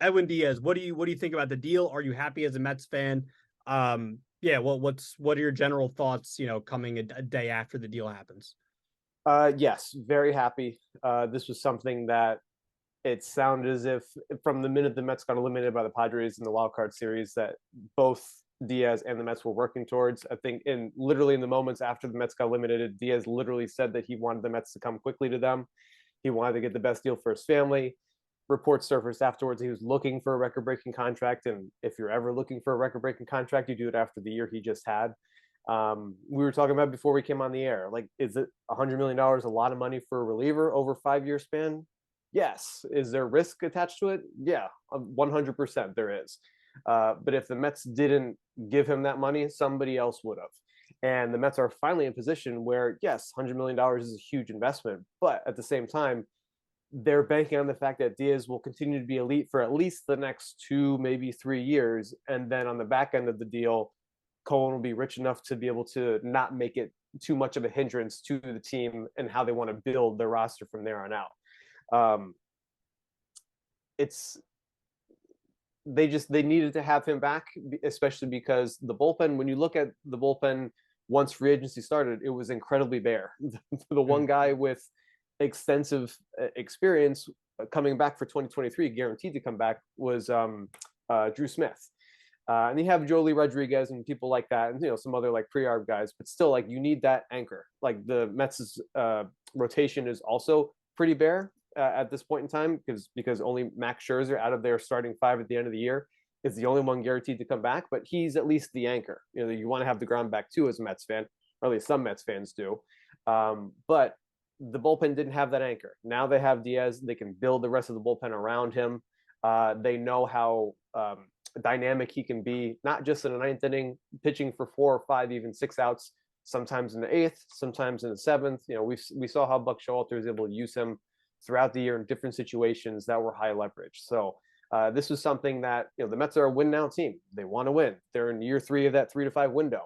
Edwin Diaz, what do you think about the deal? Are you happy as a Mets fan? Yeah, what are your general thoughts, coming a day after the deal happens? Yes, very happy. This was something that it sounded as if from the minute the Mets got eliminated by the Padres in the wild card series that both Diaz and the Mets were working towards. I think in literally in the moments after the Mets got eliminated, Diaz literally said that he wanted the Mets to come quickly to them. He wanted to get the best deal for his family. Reports surfaced afterwards he was looking for a record breaking contract. And if you're ever looking for a record breaking contract, you do it after the year he just had. We were talking about before we came on the air. Like, is it $100 million a lot of money for a reliever over a 5 year span? Yes. Is there risk attached to it? Yeah, 100% there is. But if the Mets didn't give him that money, somebody else would have. And the Mets are finally in a position where, yes, $100 million is a huge investment, but at the same time, they're banking on the fact that Diaz will continue to be elite for at least the next 2, maybe 3 years. And then on the back end of the deal, Cohen will be rich enough to be able to not make it too much of a hindrance to the team and how they want to build their roster from there on out. Um, it's they needed to have him back, especially because the bullpen. When you look at the bullpen once free agency started, it was incredibly bare. The one Mm. guy with extensive experience coming back for 2023, guaranteed to come back, was Drew Smith. And you have Jolie Rodriguez and people like that, and some other like pre-arb guys, but still, like, you need that anchor. Like the Mets' rotation is also pretty bare at this point in time because only Max Scherzer out of their starting five at the end of the year is the only one guaranteed to come back. But he's at least the anchor. You want to have the ground back too as a Mets fan, or at least some Mets fans do. But the bullpen didn't have that anchor. Now they have Diaz. They can build the rest of the bullpen around him. They know how dynamic he can be, not just in a ninth inning, pitching for 4 or 5, even 6 outs, sometimes in the eighth, sometimes in the seventh. We saw how Buck Showalter was able to use him throughout the year in different situations that were high leverage. So this was something that the Mets are a win now team. They want to win. They're in year 3 of that 3 to 5 window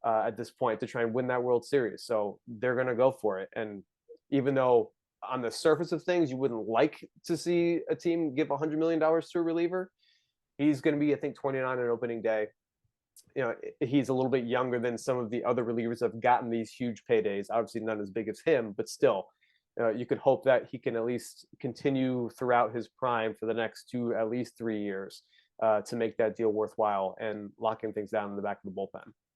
at this point to try and win that World Series. So they're going to go for it. And even though on the surface of things you wouldn't like to see a team give $100 million to a reliever, he's going to be, I think, 29 on opening day. He's a little bit younger than some of the other relievers that have gotten these huge paydays. Obviously, not as big as him, but still, you could hope that he can at least continue throughout his prime for the next 2, at least 3 years, to make that deal worthwhile and locking things down in the back of the bullpen.